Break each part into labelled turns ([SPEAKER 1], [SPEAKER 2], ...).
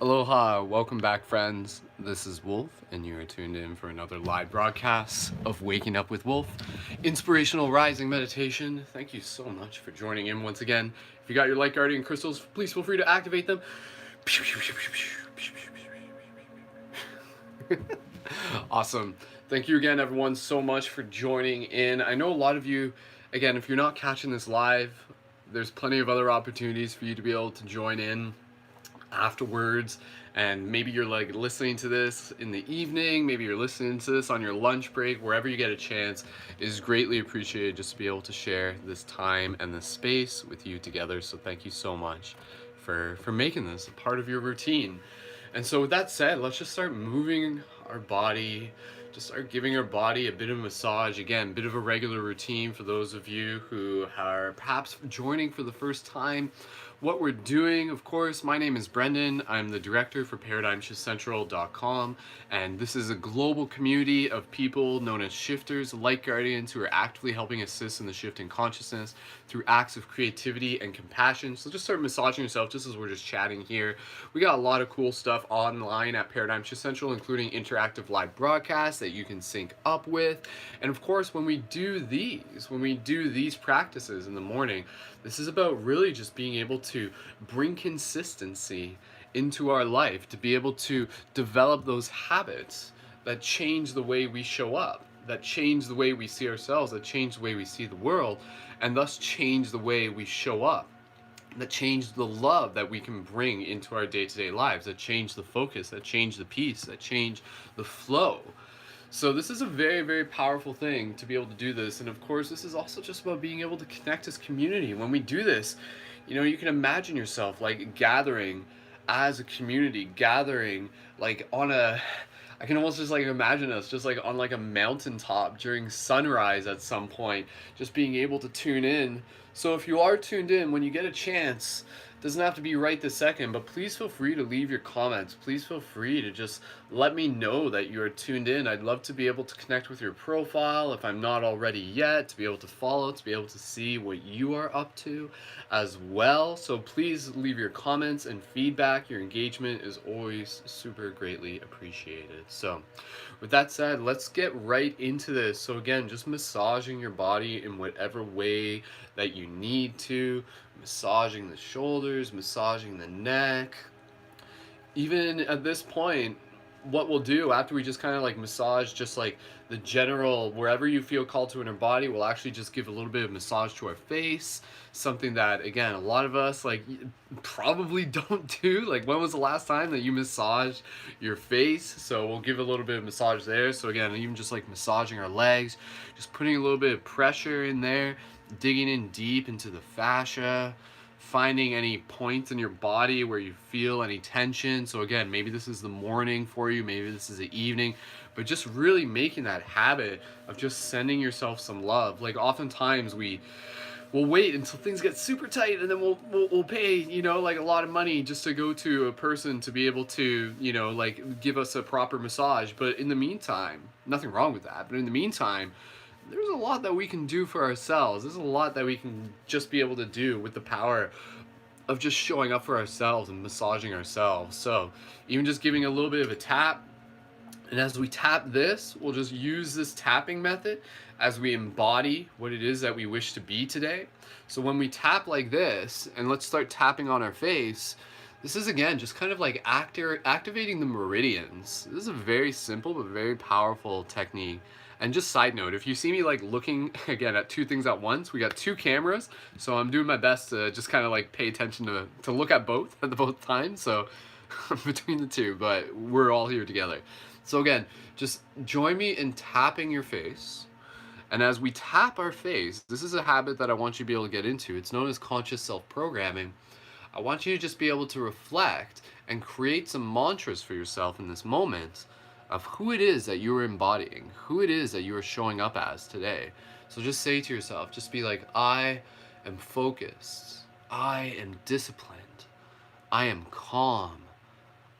[SPEAKER 1] Aloha, welcome back, friends. This is Wolf, and you are tuned in for another live broadcast of Waking Up with Wolf, Inspirational Rising Meditation. Thank you so much for joining in once again. If you got your light guardian crystals, please feel free to activate them. Awesome. Thank you again, everyone, so much for joining in. I know a lot of you, again, if you're not catching this live, there's plenty of other opportunities for you to be able to join in afterwards, and maybe you're like listening to this in the evening, maybe you're listening to this on your lunch break, wherever you get a chance. It is greatly appreciated just to be able to share this time and this space with you together. So thank you so much for making this a part of your routine. And so with that said, let's just start moving our body, just start giving our body a bit of massage. Again, a bit of a regular routine for those of you who are perhaps joining for the first time. What we're doing, of course, my name is Brendan. I'm the director for ParadigmShiftCentral.com, and this is a global community of people known as shifters, light guardians, who are actively helping assist in the shift in consciousness through acts of creativity and compassion. So just start massaging yourself just as we're just chatting here. We got a lot of cool stuff online at Paradigm Shift Central, including interactive live broadcasts that you can sync up with. And of course, when we do these practices in the morning, this is about really just being able to bring consistency into our life, to be able to develop those habits that change the way we show up, that change the way we see ourselves, that change the way we see the world, and thus change the way we show up, that change the love that we can bring into our day-to-day lives, that change the focus, that change the peace, that change the flow. So this is a very, very powerful thing to be able to do this. And of course, this is also just about being able to connect as community. When we do this, you can imagine yourself like gathering as a community, gathering like I can almost just like imagine us just like on like a mountaintop during sunrise at some point, just being able to tune in. So if you are tuned in, when you get a chance, doesn't have to be right this second, but please feel free to leave your comments. Please feel free to just let me know that you are tuned in. I'd love to be able to connect with your profile if I'm not already yet, to be able to follow, to be able to see what you are up to as well. So please leave your comments and feedback. Your engagement is always super greatly appreciated. So with that said, let's get right into this. So again, just massaging your body in whatever way that you need to, massaging the shoulders, massaging the neck. Even at this point, what we'll do after we just kind of like massage just like the general, wherever you feel called to in our body, we'll actually just give a little bit of massage to our face. Something that, again, a lot of us like probably don't do. Like, when was the last time that you massaged your face? So we'll give a little bit of massage there. So again, even just like massaging our legs, just putting a little bit of pressure in there, digging in deep into the fascia, finding any points in your body where you feel any tension. So again, maybe this is the morning for you, maybe this is the evening, but just really making that habit of just sending yourself some love. Like, oftentimes we'll wait until things get super tight, and then we'll pay, like a lot of money just to go to a person to be able to, like give us a proper massage. But in the meantime, nothing wrong with that, but in the meantime, there's a lot that we can do for ourselves. There's a lot that we can just be able to do with the power of just showing up for ourselves and massaging ourselves. So even just giving a little bit of a tap, and as we tap this, we'll just use this tapping method as we embody what it is that we wish to be today. So when we tap like this, and let's start tapping on our face, this is again just kind of like activating the meridians. This is a very simple but very powerful technique. And just side note, if you see me like looking again at two things at once, we got two cameras, so I'm doing my best to just kind of like pay attention to look at both at both times. So between the two, but we're all here together. So again, just join me in tapping your face. And as we tap our face, this is a habit that I want you to be able to get into. It's known as conscious self-programming. I want you to just be able to reflect and create some mantras for yourself in this moment of who it is that you are embodying, who it is that you are showing up as today. So just say to yourself, just be like, I am focused, I am disciplined, I am calm,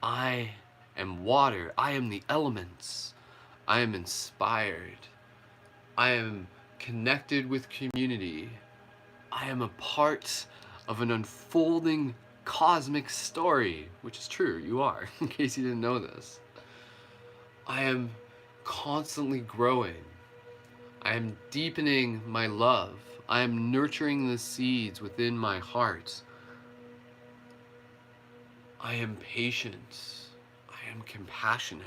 [SPEAKER 1] I am water, I am the elements, I am inspired, I am connected with community, I am a part of an unfolding cosmic story, which is true, you are, in case you didn't know this. I am constantly growing. I am deepening my love. I am nurturing the seeds within my heart. I am patient. I am compassionate.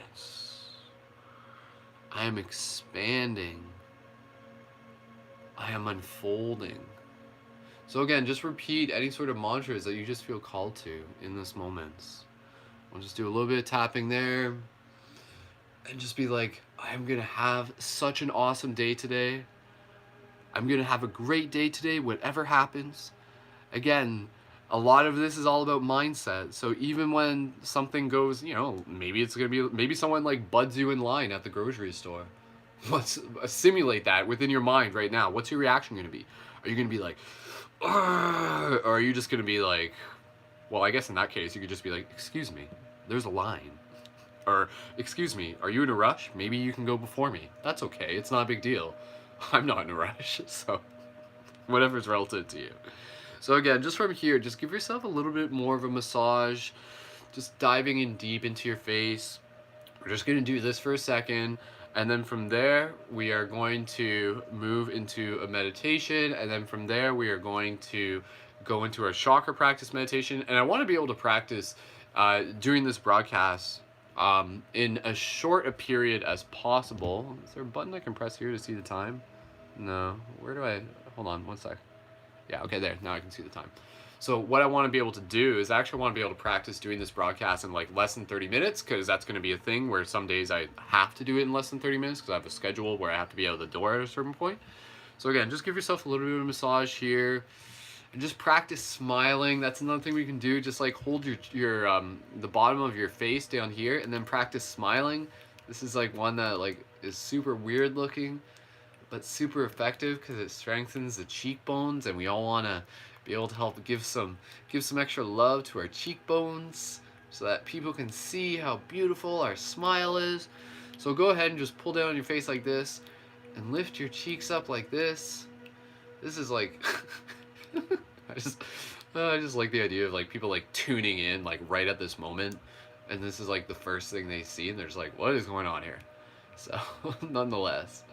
[SPEAKER 1] I am expanding. I am unfolding. So again, just repeat any sort of mantras that you just feel called to in this moment. We'll just do a little bit of tapping there. And just be like, I'm going to have such an awesome day today. I'm going to have a great day today, whatever happens. Again, a lot of this is all about mindset. So even when something goes, maybe it's going to be, maybe someone like buds you in line at the grocery store. Let's simulate that within your mind right now. What's your reaction going to be? Are you going to be like, "Argh," or are you just going to be like, well, I guess in that case, you could just be like, excuse me, there's a line. Or, excuse me, are you in a rush? Maybe you can go before me. That's okay, it's not a big deal. I'm not in a rush, so whatever's relative to you. So again, just from here, just give yourself a little bit more of a massage, just diving in deep into your face. We're just gonna do this for a second, and then from there, we are going to move into a meditation, and then from there, we are going to go into our chakra practice meditation, and I wanna be able to practice during this broadcast in as short a period as possible. Is there a button I can press here to see the time? No. Where do I... Hold on, one sec. Yeah, okay, there. Now I can see the time. So what I want to be able to do is I actually want to be able to practice doing this broadcast in like less than 30 minutes, because that's going to be a thing where some days I have to do it in less than 30 minutes because I have a schedule where I have to be out of the door at a certain point. So again, just give yourself a little bit of a massage here. And just practice smiling. That's another thing we can do. Just like hold your the bottom of your face down here, and then practice smiling. This is like one that like is super weird looking, but super effective because it strengthens the cheekbones, and we all want to be able to help give some extra love to our cheekbones so that people can see how beautiful our smile is. So go ahead and just pull down your face like this and lift your cheeks up like this. This is like I just like the idea of like people like tuning in like right at this moment, and this is like the first thing they see, and they're just like, what is going on here? So nonetheless,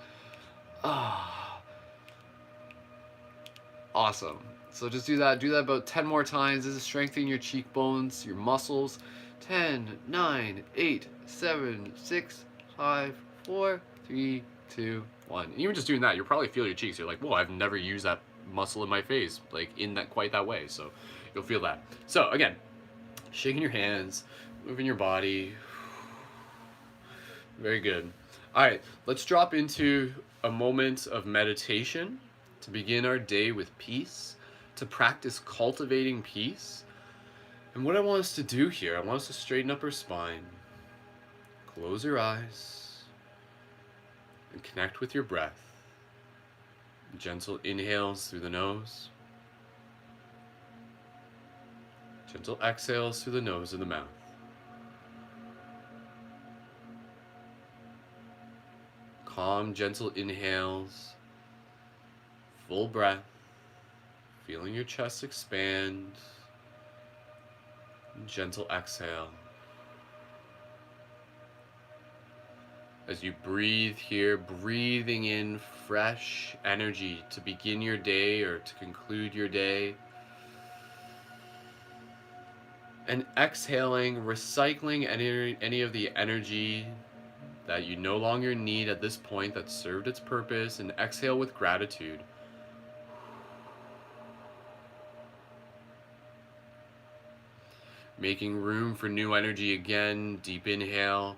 [SPEAKER 1] awesome. So just do that about 10 more times. This is strengthening your cheekbones, your muscles. 10, 9, 8, 7, 6, 5, 4, 3, 2, 1. And even just doing that, you'll probably feel your cheeks. You're like, whoa, I've never used that muscle in my face like in that quite that way. So you'll feel that. So again, shaking your hands, moving your body. Very good. All right, let's drop into a moment of meditation to begin our day with peace, to practice cultivating peace. And what I want us to do here, I want us to straighten up our spine, close your eyes, and connect with your breath. Gentle inhales through the nose. Gentle exhales through the nose and the mouth. Calm, gentle inhales. Full breath. Feeling your chest expand. Gentle exhale. As you breathe here, breathing in fresh energy to begin your day or to conclude your day. And exhaling, recycling any of the energy that you no longer need at this point that served its purpose, and exhale with gratitude. Making room for new energy again, deep inhale.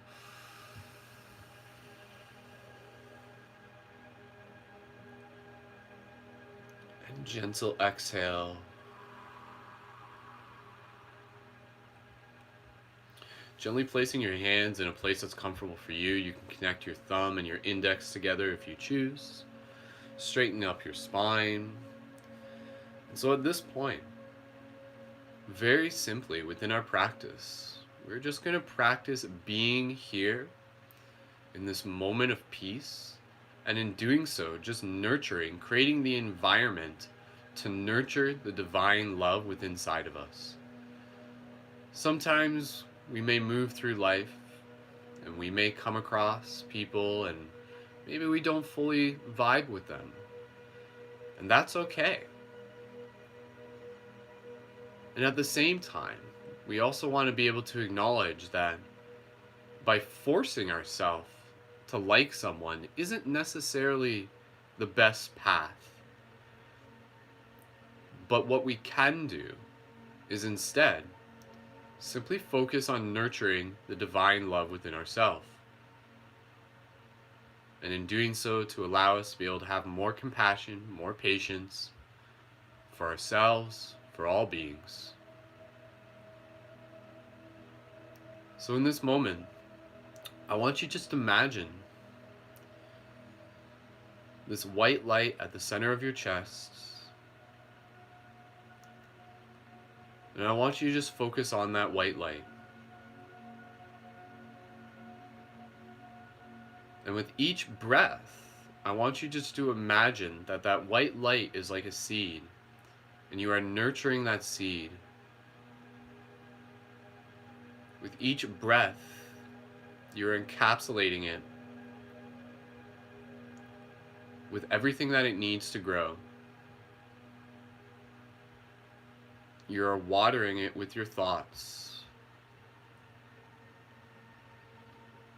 [SPEAKER 1] And gentle exhale. Gently placing your hands in a place that's comfortable for you. You can connect your thumb and your index together if you choose. Straighten up your spine. And so at this point, very simply within our practice, we're just going to practice being here in this moment of peace, and in doing so, just nurturing, creating the environment to nurture the divine love within inside of us. Sometimes we may move through life and we may come across people and maybe we don't fully vibe with them. And that's okay. And at the same time, we also want to be able to acknowledge that by forcing ourselves to like someone isn't necessarily the best path. But what we can do is instead simply focus on nurturing the divine love within ourselves. And in doing so, to allow us to be able to have more compassion, more patience for ourselves, for all beings. So in this moment, I want you just to imagine this white light at the center of your chest. And I want you to just focus on that white light. And with each breath, I want you just to imagine that that white light is like a seed, and you are nurturing that seed. With each breath, you're encapsulating it with everything that it needs to grow. You're watering it with your thoughts.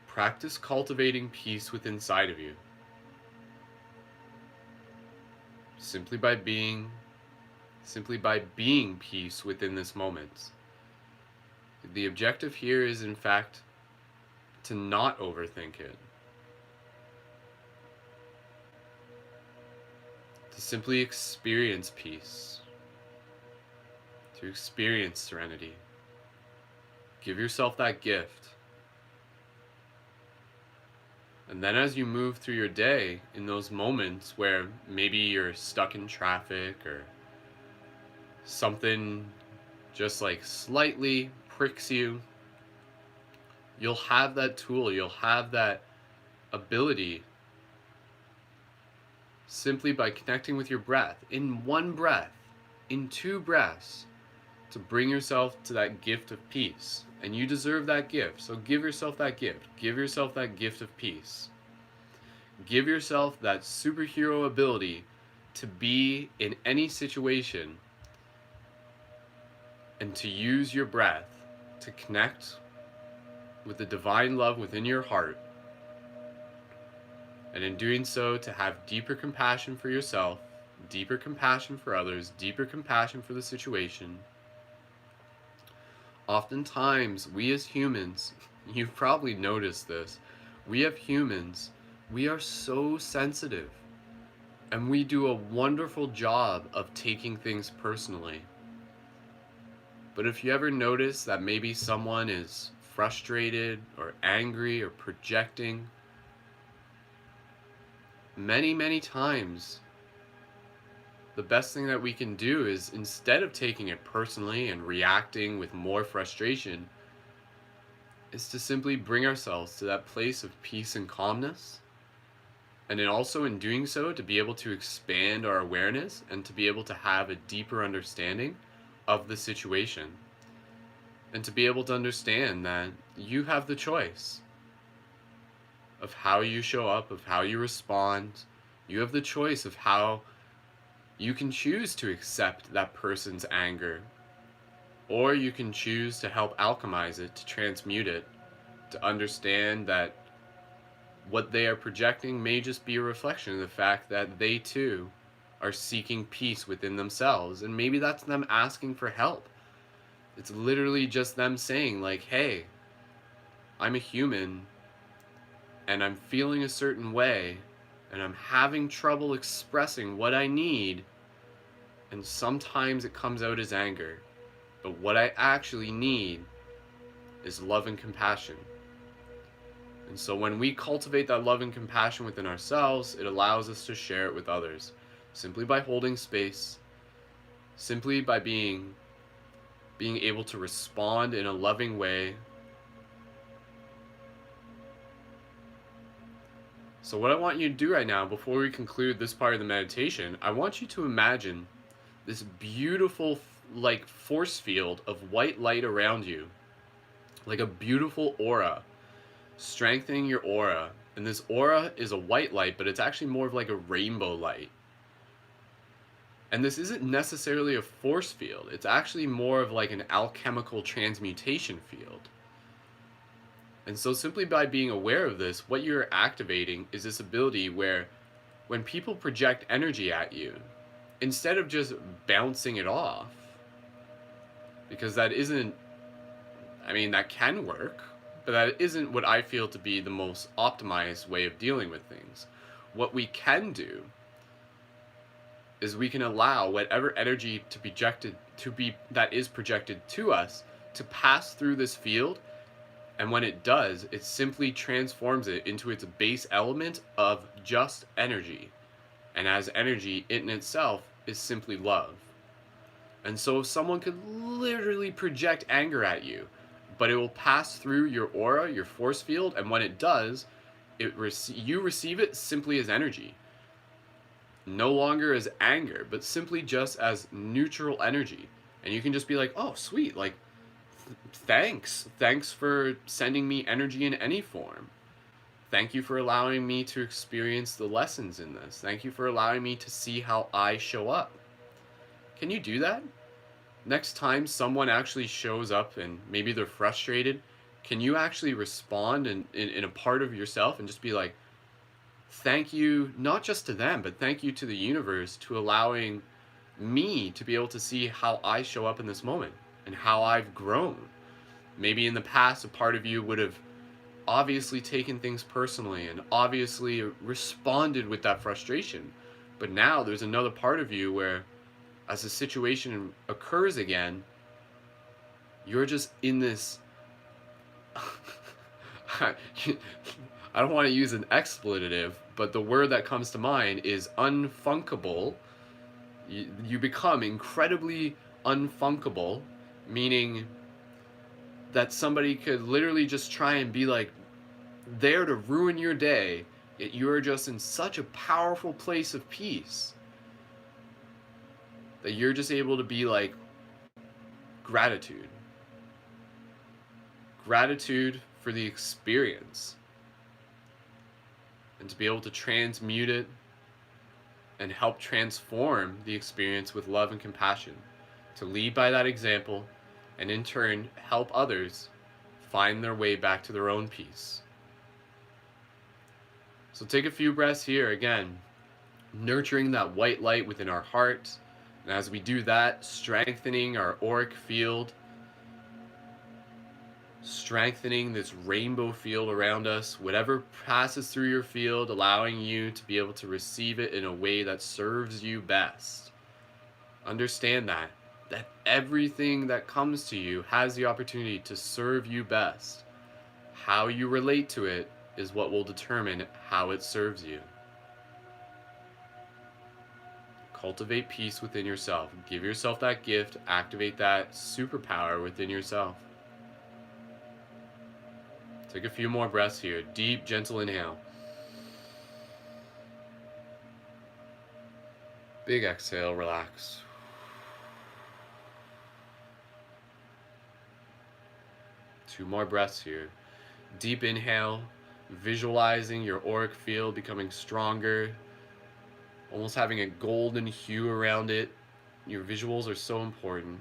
[SPEAKER 1] Practice cultivating peace within inside of you. Simply by being peace within this moment. The objective here is, in fact, to not overthink it. To simply experience peace. To experience serenity. Give yourself that gift. And then as you move through your day, in those moments where maybe you're stuck in traffic or something just like slightly pricks you, you'll have that tool, you'll have that ability simply by connecting with your breath, in one breath, in two breaths, to bring yourself to that gift of peace. And you deserve that gift, so give yourself that gift. Give yourself that gift of peace. Give yourself that superhero ability to be in any situation and to use your breath to connect with the divine love within your heart. And in doing so, to have deeper compassion for yourself, deeper compassion for others, deeper compassion for the situation. Oftentimes, we as humans, you've probably noticed this, we are so sensitive. And we do a wonderful job of taking things personally. But if you ever notice that maybe someone is frustrated or angry or projecting, many times, the best thing that we can do is, instead of taking it personally and reacting with more frustration, is to simply bring ourselves to that place of peace and calmness. And then also in doing so, to be able to expand our awareness and to be able to have a deeper understanding of the situation. And to be able to understand that you have the choice of how you show up, of how you respond. You have the choice of how you can choose to accept that person's anger, or you can choose to help alchemize it, to transmute it, to understand that what they are projecting may just be a reflection of the fact that they too are seeking peace within themselves. And maybe that's them asking for help. It's literally just them saying like, hey, I'm a human and I'm feeling a certain way and I'm having trouble expressing what I need, and sometimes it comes out as anger, but what I actually need is love and compassion. And so when we cultivate that love and compassion within ourselves, it allows us to share it with others, simply by holding space, simply by being able to respond in a loving way. So what I want you to do right now, before we conclude this part of the meditation, I want you to imagine this beautiful like force field of white light around you, like a beautiful aura, strengthening your aura. And this aura is a white light, but it's actually more of like a rainbow light. And this isn't necessarily a force field, it's actually more of like an alchemical transmutation field. And so, simply by being aware of this, what you're activating is this ability where when people project energy at you, instead of just bouncing it off, because that isn't, I mean, that can work, but that isn't what I feel to be the most optimized way of dealing with things. What we can do is we can allow whatever energy to be that is projected to us to pass through this field, and when it does, it simply transforms it into its base element of just energy. And as energy, it in itself is simply love. And so someone could literally project anger at you, but it will pass through your aura, your force field, and when it does, you receive it simply as energy. No longer as anger, but simply just as neutral energy. And you can just be like, oh, sweet, like, thanks. Thanks for sending me energy in any form. Thank you for allowing me to experience the lessons in this. Thank you for allowing me to see how I show up. Can you do that? Next time someone actually shows up and maybe they're frustrated, can you actually respond in a part of yourself and just be like, thank you, not just to them, but thank you to the universe to allowing me to be able to see how I show up in this moment and how I've grown. Maybe in the past, a part of you would have obviously taken things personally and obviously responded with that frustration. But now there's another part of you where, as the situation occurs again, you're just in this I don't want to use an expletive, but the word that comes to mind is unfunkable. You become incredibly unfunkable, meaning that somebody could literally just try and be like there to ruin your day, yet you're just in such a powerful place of peace that you're just able to be like, gratitude. Gratitude for the experience. And to be able to transmute it and help transform the experience with love and compassion. To lead by that example and in turn help others find their way back to their own peace. So take a few breaths here again, nurturing that white light within our heart. And as we do that, strengthening our auric field, strengthening this rainbow field around us, whatever passes through your field, allowing you to be able to receive it in a way that serves you best. Understand that everything that comes to you has the opportunity to serve you best. How you relate to it is what will determine how it serves you. Cultivate peace within yourself. Give yourself that gift. Activate that superpower within yourself. Take a few more breaths here. Deep, gentle inhale. Big exhale, relax. Two more breaths here. Deep inhale, visualizing your auric field becoming stronger, almost having a golden hue around it. Your visuals are so important.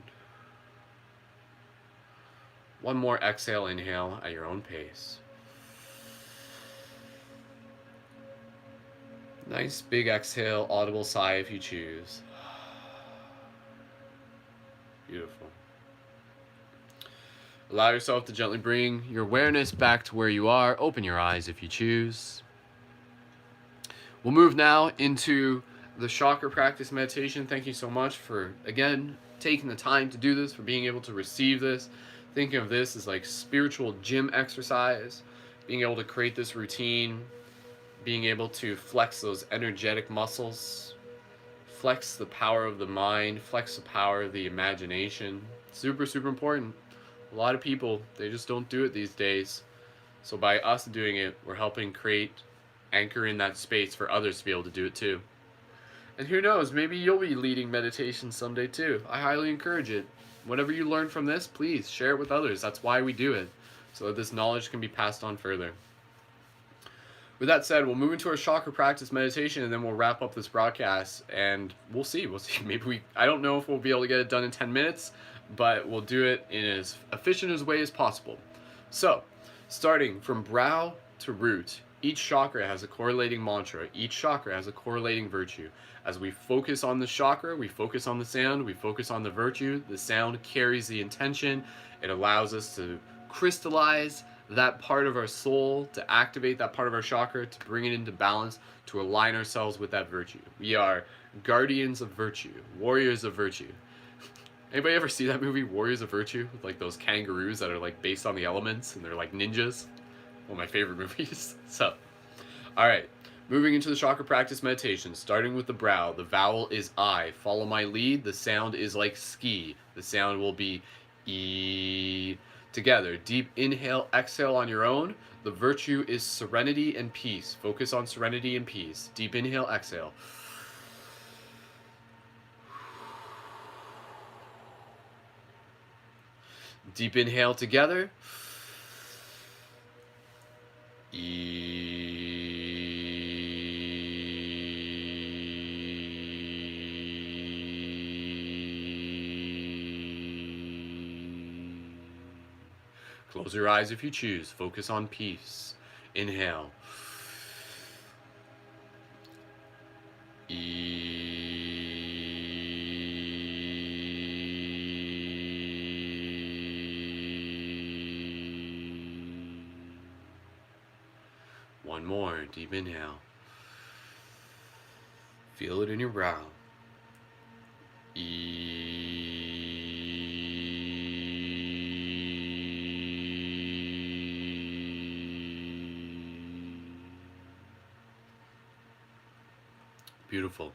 [SPEAKER 1] One more exhale, inhale at your own pace. Nice big exhale, audible sigh if you choose. Beautiful. Allow yourself to gently bring your awareness back to where you are. Open your eyes if you choose. We'll move now into the chakra practice meditation. Thank you so much for, again, taking the time to do this, for being able to receive this. Thinking of this as like spiritual gym exercise, being able to create this routine, being able to flex those energetic muscles, flex the power of the mind, flex the power of the imagination. Super, super important. A lot of people, they just don't do it these days. So by us doing it, we're helping create, anchor in that space for others to be able to do it too. And who knows, maybe you'll be leading meditation someday too. I highly encourage it. Whatever you learn from this, please share it with others. That's why we do it, so that this knowledge can be passed on further. With that said, we'll move into our chakra practice meditation, and then we'll wrap up this broadcast, and we'll see. We'll see. I don't know if we'll be able to get it done in 10 minutes, but we'll do it in as efficient a way as possible. So, starting from brow to root, each chakra has a correlating mantra. Each chakra has a correlating virtue. As we focus on the chakra, we focus on the sound, we focus on the virtue. The sound carries the intention. It allows us to crystallize that part of our soul, to activate that part of our chakra, to bring it into balance, to align ourselves with that virtue. We are guardians of virtue, warriors of virtue. Anybody ever see that movie, Warriors of Virtue? With like those kangaroos that are like based on the elements and they're like ninjas? One of my favorite movies. So, alright. Moving into the chakra practice meditation, starting with the brow. The vowel is I. Follow my lead. The sound is like ski. The sound will be E. Together, deep inhale, exhale on your own. The virtue is serenity and peace. Focus on serenity and peace. Deep inhale, exhale. Deep inhale together. Close your eyes if you choose. Focus on peace. Inhale. One more. Deep inhale. Feel it in your brow. Beautiful.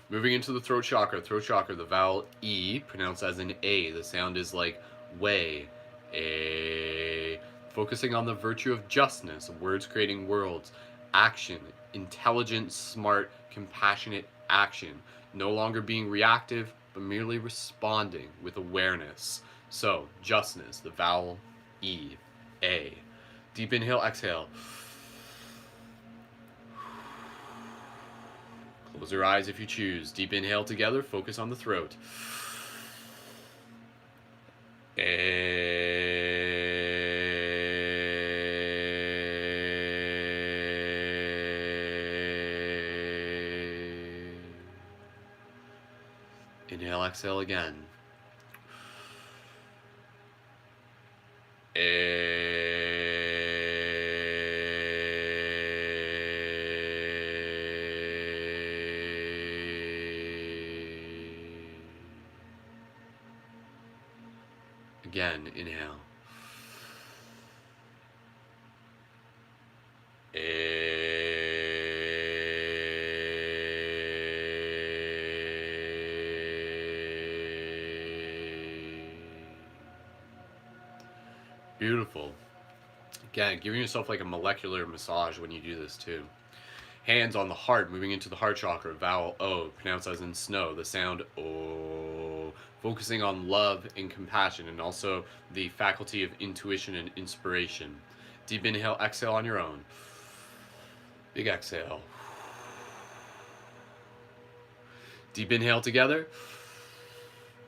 [SPEAKER 1] Moving into the throat chakra. Throat chakra, the vowel E, pronounced as an A. The sound is like way. A. Focusing on the virtue of justness, words creating worlds. Action, intelligent, smart, compassionate action. No longer being reactive, but merely responding with awareness. So, justness, the vowel E. A. Deep inhale, exhale. Close your eyes if you choose. Deep inhale together. Focus on the throat. Inhale, exhale again. Again, inhale. Beautiful. Again, giving yourself like a molecular massage when you do this too. Hands on the heart, moving into the heart chakra, vowel O, pronounced as in snow, the sound O, focusing on love and compassion, and also the faculty of intuition and inspiration. Deep inhale, exhale on your own. Big exhale. Deep inhale together.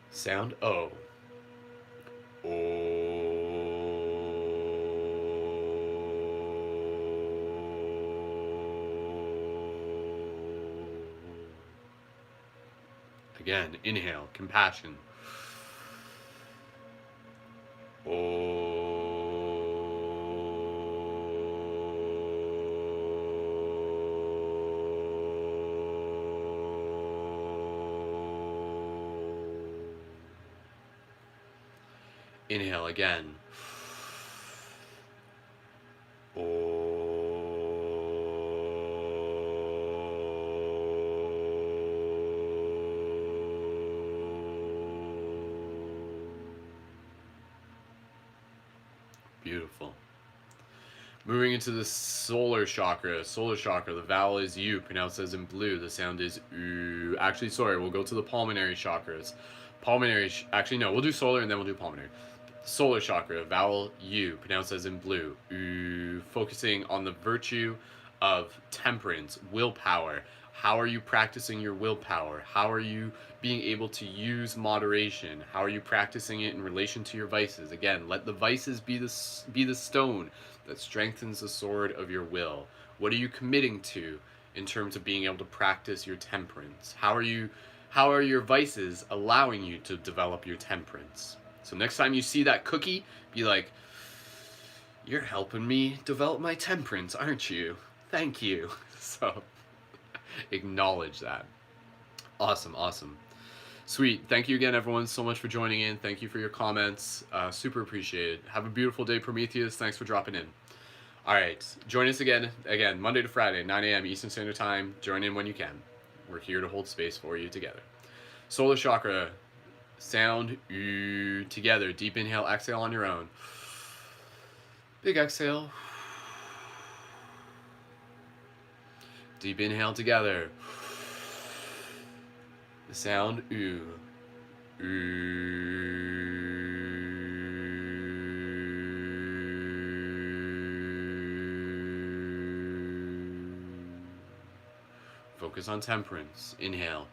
[SPEAKER 1] Sound O. O. Again, inhale, compassion. Inhale again. Beautiful. Moving into the solar chakra. Solar chakra, the vowel is U, pronounced as in blue. The sound is oo. Actually, sorry, we'll go to the pulmonary chakras. Actually, no, we'll do solar and then we'll do pulmonary. Solar chakra, vowel U, pronounced as in blue. Ooh, focusing on the virtue of temperance, willpower. How are you practicing your willpower? How are you being able to use moderation? How are you practicing it in relation to your vices? Again, let the vices be the stone that strengthens the sword of your will. What are you committing to in terms of being able to practice your temperance? How are your vices allowing you to develop your temperance? So next time you see that cookie, be like, "You're helping me develop my temperance, aren't you? Thank you." So acknowledge that. Awesome, awesome. Sweet. Thank you again, everyone, so much for joining in. Thank you for your comments. Super appreciated. Have a beautiful day, Prometheus. Thanks for dropping in. All right. Join us again, Monday to Friday, 9 a.m. Eastern Standard Time. Join in when you can. We're here to hold space for you together. Solar chakra, sound together. Deep inhale, exhale on your own. Big exhale. Deep inhale together. The sound oo. Focus on temperance. Inhale.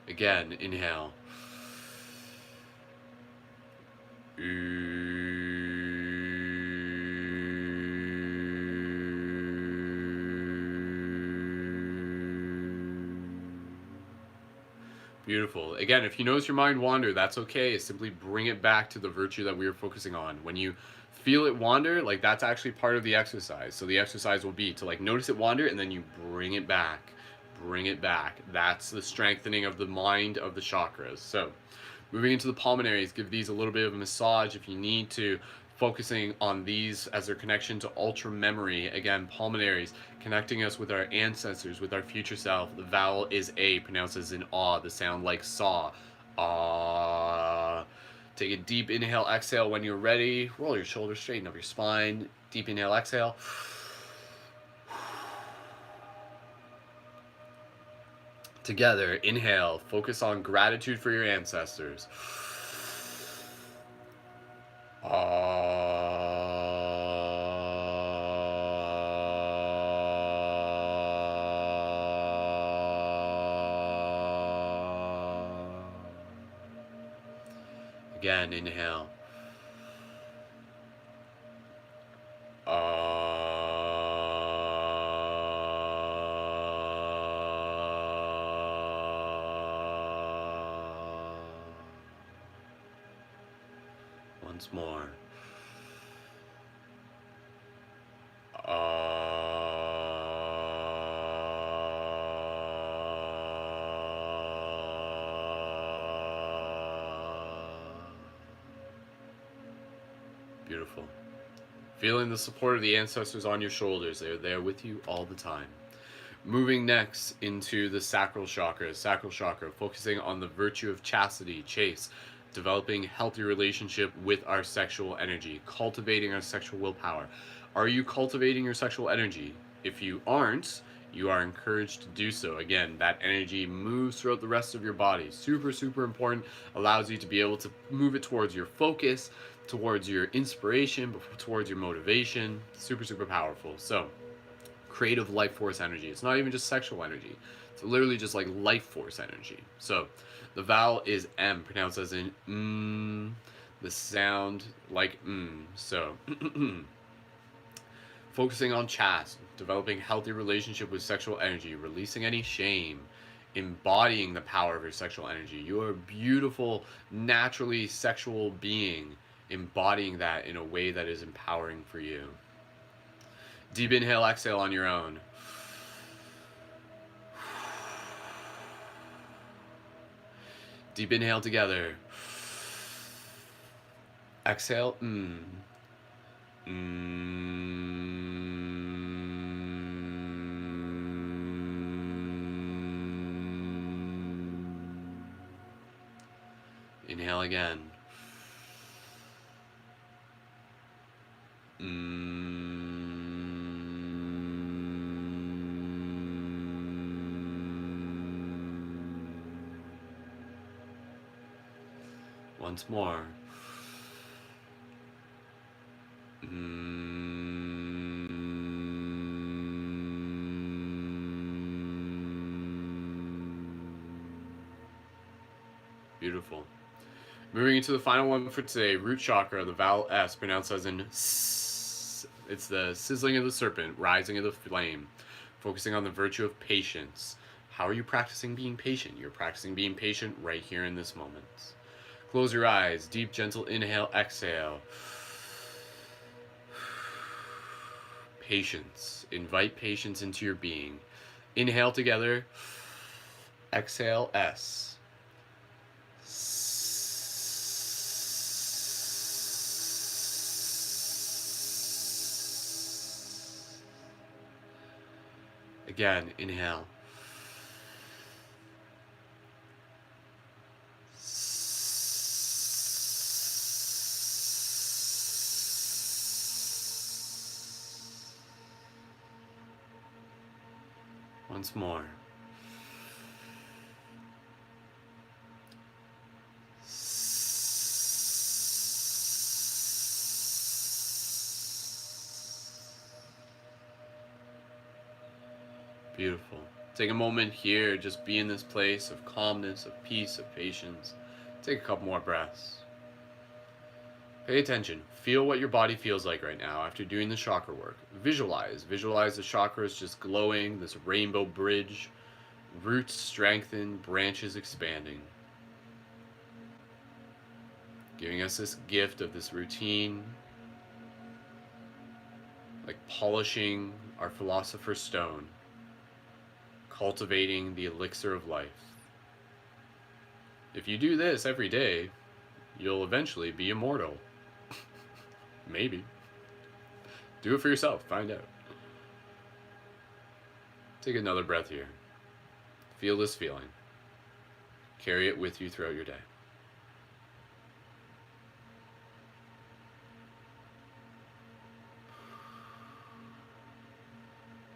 [SPEAKER 1] Again, inhale. Beautiful. Again, if you notice your mind wander, that's okay. Simply bring it back to the virtue that we are focusing on. When you feel it wander, like that's actually part of the exercise. So the exercise will be to like notice it wander and then you bring it back. Bring it back. That's the strengthening of the mind of the chakras. So moving into the pulmonaries, give these a little bit of a massage if you need to, focusing on these as their connection to ultra memory. Again, pulmonaries, connecting us with our ancestors, with our future self. The vowel is A, pronounced as in aw, the sound like saw. Ah. Take a deep inhale, exhale when you're ready. Roll your shoulders, straighten up your spine. Deep inhale, exhale. Together, inhale, focus on gratitude for your ancestors. Again, inhale. Once more. Beautiful. Feeling the support of the ancestors on your shoulders. They're there with you all the time. Moving next into the sacral chakra. Sacral chakra, focusing on the virtue of chastity, chaste, developing healthy relationship with our sexual energy, cultivating our sexual willpower. Are you cultivating your sexual energy? If you aren't, you are encouraged to do so. Again, that energy moves throughout the rest of your body. Super, super important. Allows you to be able to move it towards your focus, towards your inspiration, towards your motivation. Super, super powerful. So, creative life force energy. It's not even just sexual energy. It's literally just like life force energy. So, the vowel is M, pronounced as in the sound like So, focusing on chast, developing healthy relationship with sexual energy, releasing any shame, embodying the power of your sexual energy. You are a beautiful, naturally sexual being, embodying that in a way that is empowering for you. Deep inhale, exhale on your own. Deep inhale together. Exhale. Inhale again. Once more. Beautiful. Moving into the final one for today, root chakra, the vowel S, pronounced as in S. It's the sizzling of the serpent, rising of the flame, focusing on the virtue of patience. How are you practicing being patient? You're practicing being patient right here in this moment. Close your eyes, deep, gentle inhale, exhale. Patience. Invite patience into your being. Inhale together. Exhale, S. Again, inhale. Once more. Beautiful. Take a moment here, just be in this place of calmness, of peace, of patience. Take a couple more breaths. Pay attention. Feel what your body feels like right now after doing the chakra work. Visualize. Visualize the chakras just glowing, this rainbow bridge. Roots strengthened, branches expanding. Giving us this gift of this routine, like polishing our philosopher's stone, cultivating the elixir of life. If you do this every day, you'll eventually be immortal. Maybe. Do it for yourself. Find out. Take another breath here. Feel this feeling. Carry it with you throughout your day.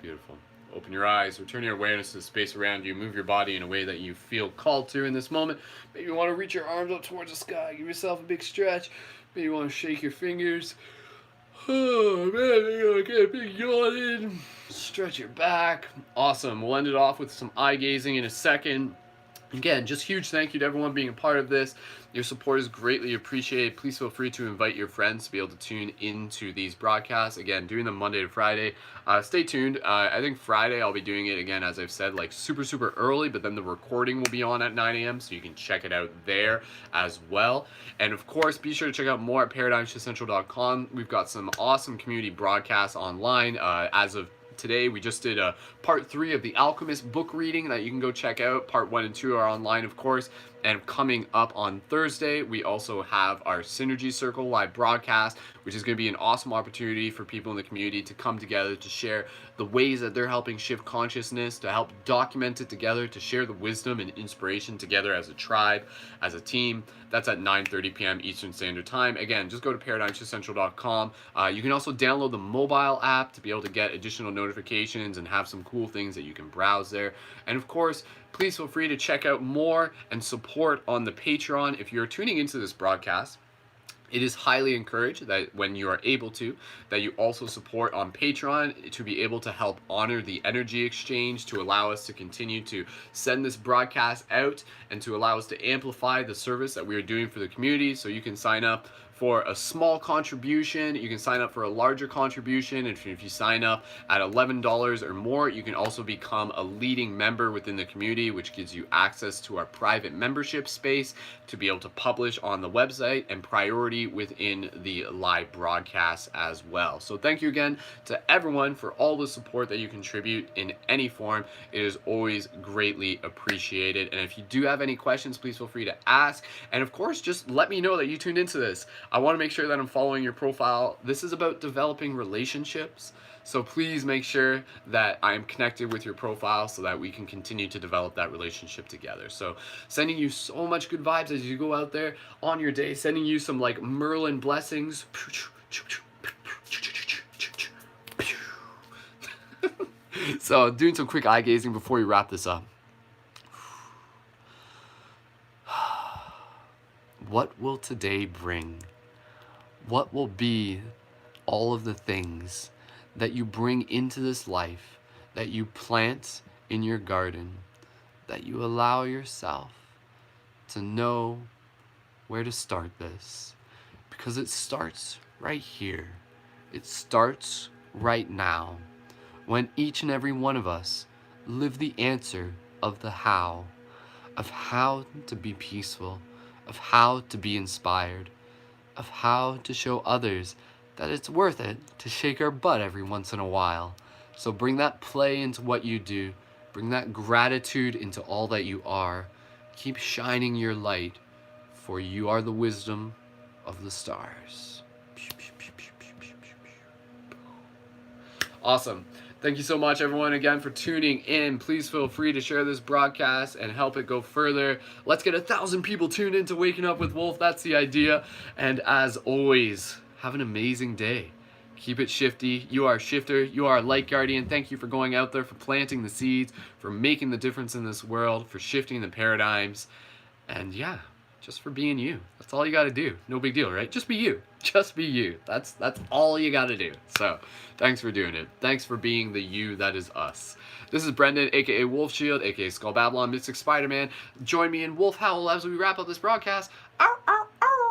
[SPEAKER 1] Beautiful. Open your eyes, return your awareness to the space around you, move your body in a way that you feel called to in this moment. Maybe you want to reach your arms up towards the sky, give yourself a big stretch. Maybe you want to shake your fingers. Oh man, you're gonna get a big yawn in. Stretch your back. Awesome. We'll end it off with some eye gazing in a second. Again, just huge thank you to everyone being a part of this. Your support is greatly appreciated. Please feel free to invite your friends to be able to tune into these broadcasts. Again, doing them Monday to Friday. Stay tuned. I think Friday I'll be doing it again, as I've said, like super early, but then the recording will be on at 9 a.m. so you can check it out there as well. And of course, be sure to check out more at ParadigmShiftCentral.com. We've got some awesome community broadcasts online. As of today, we just did a part 3 of the Alchemist book reading that you can go check out. Part 1 and 2 are online, of course. And coming up on Thursday, we also have our Synergy Circle live broadcast, which is going to be an awesome opportunity for people in the community to come together to share the ways that they're helping shift consciousness, to help document it together, to share the wisdom and inspiration together as a tribe, as a team. That's at 9:30 p.m. Eastern Standard Time. Again, just go to ParadigmShiftCentral.com. You can also download the mobile app to be able to get additional notifications and have some cool things that you can browse there. And of course, please feel free to check out more and support on the Patreon. If you're tuning into this broadcast, it is highly encouraged that when you are able to, that you also support on Patreon to be able to help honor the energy exchange, to allow us to continue to send this broadcast out and to allow us to amplify the service that we are doing for the community. So you can sign up for a small contribution, you can sign up for a larger contribution. If you sign up at $11 or more, you can also become a leading member within the community, which gives you access to our private membership space to be able to publish on the website and priority within the live broadcast as well. So thank you again to everyone for all the support that you contribute in any form. It is always greatly appreciated. And if you do have any questions, please feel free to ask. And of course, just let me know that you tuned into this. I want to make sure that I'm following your profile. This is about developing relationships. So please make sure that I am connected with your profile so that we can continue to develop that relationship together. So sending you so much good vibes as you go out there on your day, sending you some like Merlin blessings. So doing some quick eye gazing before we wrap this up. What will today bring? What will be all of the things that you bring into this life, that you plant in your garden, that you allow yourself to know where to start this? Because it starts right here. It starts right now, when each and every one of us live the answer of the how, of how to be peaceful, of how to be inspired, of how to show others that it's worth it to shake our butt every once in a while. So bring that play into what you do. Bring that gratitude into all that you are. Keep shining your light, for you are the wisdom of the stars. Awesome. Thank you so much, everyone, again, for tuning in. Please feel free to share this broadcast and help it go further. Let's get 1,000 people tuned into Waking Up with Wolf. That's the idea. And as always, have an amazing day. Keep it shifty. You are a shifter. You are a light guardian. Thank you for going out there, for planting the seeds, for making the difference in this world, for shifting the paradigms. And yeah, just for being you. That's all you got to do. No big deal, right? Just be you. Just be you. That's all you got to do. So thanks for doing it. Thanks for being the you that is us. This is Brendan, aka Wolf Shield, aka Skull Babylon, Mystic Spider-Man. Join me in Wolf Howl as we wrap up this broadcast. Ow, ow, ow,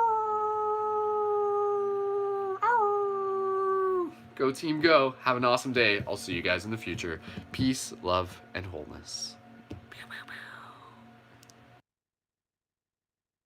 [SPEAKER 1] ow. Go team, go. Have an awesome day. I'll see you guys in the future. Peace, love, and wholeness. Pew, pew, pew.